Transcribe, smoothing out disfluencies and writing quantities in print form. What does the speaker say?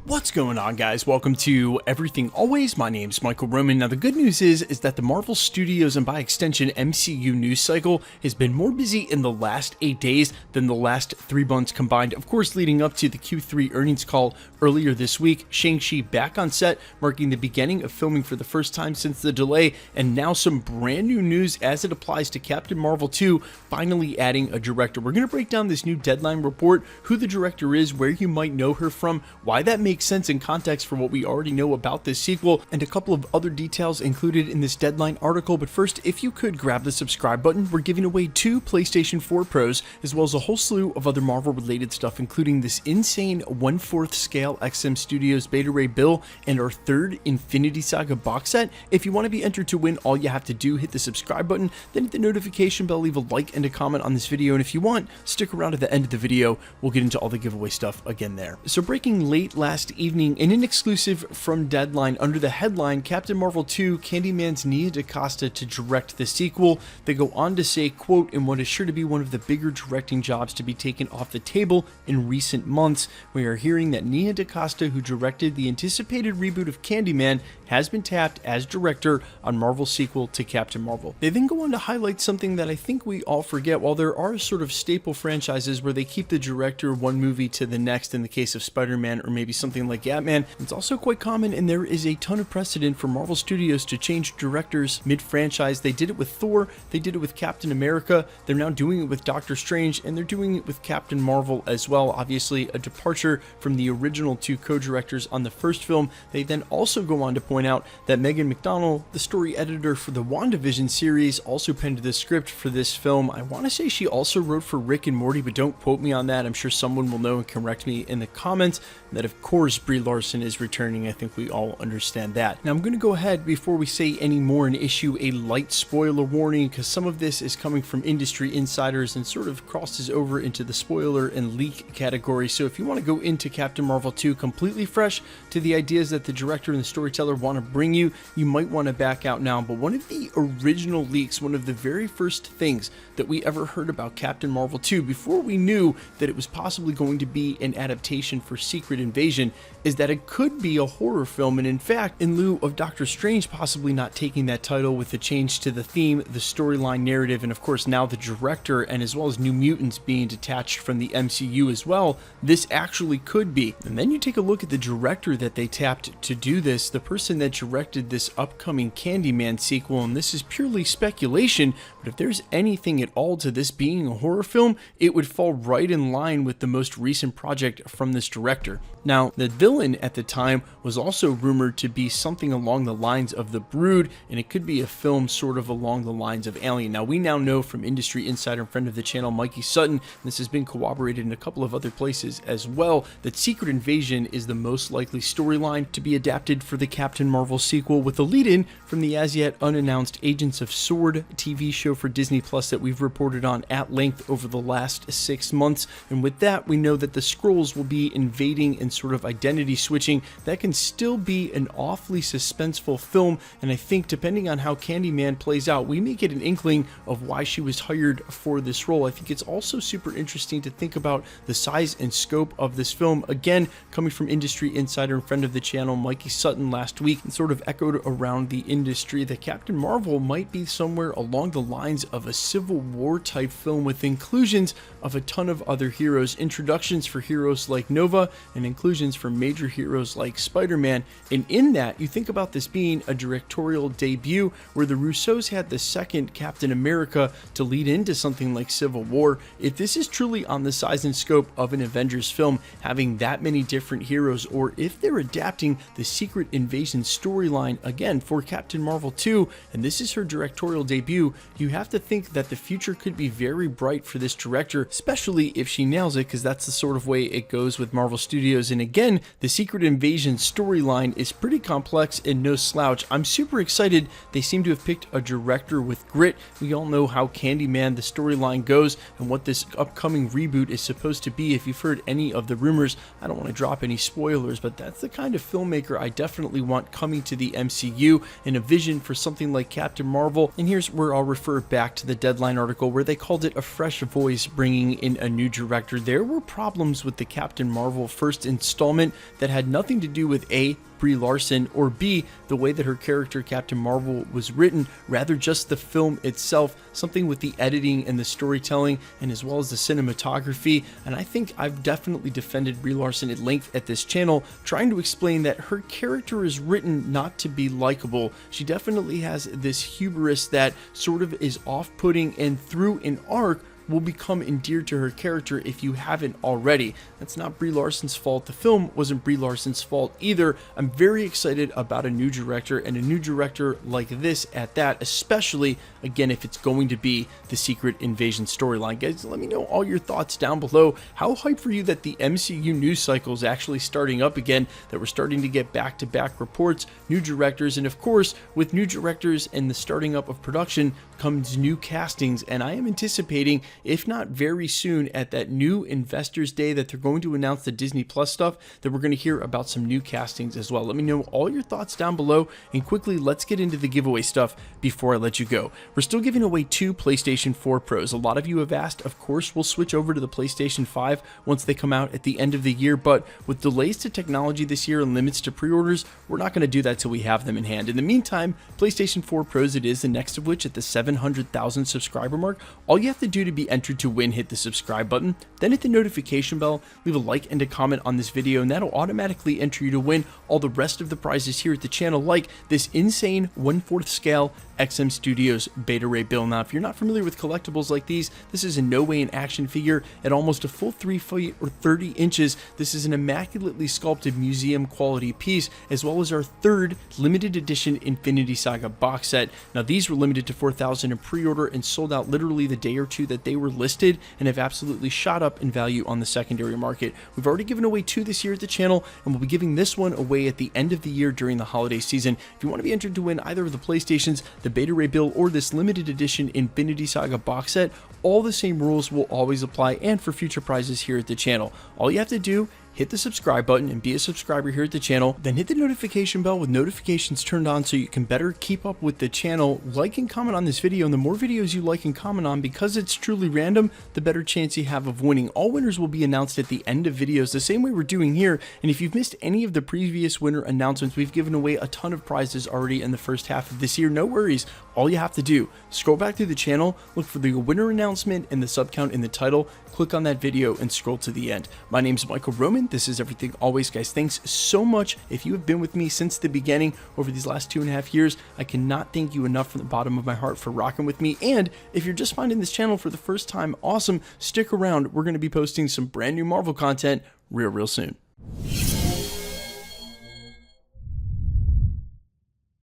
What's going on, guys? Welcome to Everything Always. My name's Michael Roman. Now, the good news is that the Marvel Studios and by extension MCU news cycle has been more busy in the last 8 days than the last 3 months combined. Of course, leading up to the Q3 earnings call earlier this week, Shang-Chi back on set, marking the beginning of filming for the first time since the delay, and now some brand new news as it applies to Captain Marvel 2, finally adding a director. We're going to break down this new deadline report, who the director is, where you might know her from, why that makes sense in context for what we already know about this sequel, and a couple of other details included in this deadline article. But first, if you could grab the subscribe button, we're giving away 2 PlayStation 4 Pros, as well as a whole slew of other Marvel related stuff, including this insane 1/4 scale XM Studios Beta Ray Bill and our 3rd Infinity Saga box set. If you want to be entered to win, all you have to do, hit the subscribe button, then hit the notification bell, leave a like and a comment on this video, and if you want, stick around at the end of the video. We'll get into all the giveaway stuff again there. So breaking late last evening, in an exclusive from Deadline under the headline Captain Marvel 2 Candyman's Nia DaCosta to direct the sequel, they go on to say, quote, in what is sure to be one of the bigger directing jobs to be taken off the table in recent months, we are hearing that Nia DaCosta, who directed the anticipated reboot of Candyman, has been tapped as director on Marvel's sequel to Captain Marvel. They then go on to highlight something that I think we all forget. While there are sort of staple franchises where they keep the director one movie to the next, in the case of Spider-Man or maybe something like Batman, it's also quite common, and there is a ton of precedent for Marvel Studios to change directors mid-franchise. They did it with Thor, they did it with Captain America, they're now doing it with Doctor Strange, and they're doing it with Captain Marvel as well. Obviously a departure from the original 2 co-directors on the first film. They then also go on to point out that Megan McDonnell, the story editor for the WandaVision series, also penned the script for this film. I want to say she also wrote for Rick and Morty, but don't quote me on that. I'm sure someone will know and correct me in the comments. That of course Brie Larson is returning. I think we all understand that. Now I'm going to go ahead before we say any more and issue a light spoiler warning, because some of this is coming from industry insiders and sort of crosses over into the spoiler and leak category. So if you want to go into Captain Marvel 2 completely fresh to the ideas that the director and the storyteller want to bring you, you might want to back out now. But one of the original leaks, one of the very first things that we ever heard about Captain Marvel 2 before we knew that it was possibly going to be an adaptation for Secret Invasion, is that it could be a horror film. And in fact, in lieu of Doctor Strange possibly not taking that title with the change to the theme, the storyline narrative, and of course now the director, and as well as New Mutants being detached from the MCU as well, this actually could be. And then you take a look at the director that they tapped to do this, the person that directed this upcoming Candyman sequel, and this is purely speculation, but if there's anything at all to this being a horror film, it would fall right in line with the most recent project from this director. Now, the villain at the time was also rumored to be something along the lines of The Brood, and it could be a film sort of along the lines of Alien. Now, we now know from industry insider and friend of the channel, Mikey Sutton, and this has been corroborated in a couple of other places as well, that Secret Invasion is the most likely storyline to be adapted for the Captain Marvel sequel, with a lead-in from the as yet unannounced Agents of S.W.O.R.D. TV show for Disney Plus that we've reported on at length over the last 6 months. And with that, we know that the Skrulls will be invading and sort of identity switching. That can still be an awfully suspenseful film, and I think depending on how Candyman plays out, we may get an inkling of why she was hired for this role. I think it's also super interesting to think about the size and scope of this film. Again, coming from industry insider and friend of the channel, Mikey Sutton, last week, and sort of echoed around the industry that Captain Marvel might be somewhere along the lines of a Civil War type film with inclusions of a ton of other heroes, introductions for heroes like Nova, and inclusions for major heroes like Spider-Man. And in that, you think about this being a directorial debut where the Russos had the second Captain America to lead into something like Civil War. If this is truly on the size and scope of an Avengers film, having that many different heroes, or if they're adapting the Secret Invasion storyline again for Captain Marvel 2, and this is her directorial debut, you have to think that the future could be very bright for this director, especially if she nails it, because that's the sort of way it goes with Marvel Studios. And again, the Secret Invasion storyline is pretty complex and no slouch. I'm super excited. They seem to have picked a director with grit. We all know how Candyman, the storyline goes, and what this upcoming reboot is supposed to be. If you've heard any of the rumors, I don't want to drop any spoilers, but that's the kind of filmmaker I definitely want coming to the MCU, and a vision for something like Captain Marvel. And here's where I'll refer back to the Deadline article where they called it a fresh voice bringing in a new director. There were problems with the Captain Marvel first installment development that had nothing to do with A, Brie Larson, or B, the way that her character Captain Marvel was written, rather just the film itself, something with the editing and the storytelling and as well as the cinematography. And I think I've definitely defended Brie Larson at length at this channel, trying to explain that her character is written not to be likable. She definitely has this hubris that sort of is off-putting, and through an arc will become endeared to her character if you haven't already. That's not Brie Larson's fault. The film wasn't Brie Larson's fault either. I'm very excited about a new director, and a new director like this at that, especially, again, if it's going to be the Secret Invasion storyline. Guys, let me know all your thoughts down below. How hyped for you that the MCU news cycle is actually starting up again, that we're starting to get back-to-back reports, new directors, and of course, with new directors and the starting up of production comes new castings, and I am anticipating, if not very soon, at that new Investors Day that they're going to announce the Disney Plus stuff, that we're going to hear about some new castings as well. Let me know all your thoughts down below, and quickly, let's get into the giveaway stuff before I let you go. We're still giving away 2 PlayStation 4 Pros. A lot of you have asked. Of course, we'll switch over to the PlayStation 5 once they come out at the end of the year, but with delays to technology this year and limits to pre-orders, we're not going to do that till we have them in hand. In the meantime, PlayStation 4 Pros it is, the next of which at the 700,000 subscriber mark. All you have to do to be entered to win, hit the subscribe button, then hit the notification bell, leave a like and a comment on this video, and that'll automatically enter you to win all the rest of the prizes here at the channel, like this insane 1/4 scale XM Studios Beta Ray Bill. Now, if you're not familiar with collectibles like these, this is in no way an action figure. At almost a full 3 feet or 30 inches, this is an immaculately sculpted museum quality piece, as well as our 3rd limited edition Infinity Saga box set. Now, these were limited to 4,000 in pre-order and sold out literally the day or two that they were listed, and have absolutely shot up in value on the secondary market. We've already given away 2 this year at the channel, and we'll be giving this one away at the end of the year during the holiday season. If you want to be entered to win either of the PlayStations, the Beta Ray Bill, or this limited edition Infinity Saga box set, all the same rules will always apply, and for future prizes here at the channel. All you have to do, hit the subscribe button and be a subscriber here at the channel, then hit the notification bell with notifications turned on so you can better keep up with the channel. Like and comment on this video, and the more videos you like and comment on, because it's truly random, the better chance you have of winning. All winners will be announced at the end of videos, the same way we're doing here, and if you've missed any of the previous winner announcements, we've given away a ton of prizes already in the first half of this year. No worries. All you have to do, scroll back through the channel, look for the winner announcement and the sub count in the title, click on that video, and scroll to the end. My name's Michael Roman. This is Everything Always, guys. Thanks so much. If you have been with me since the beginning over these last 2.5 years, I cannot thank you enough from the bottom of my heart for rocking with me. And if you're just finding this channel for the first time, awesome. Stick around. We're going to be posting some brand new Marvel content real soon.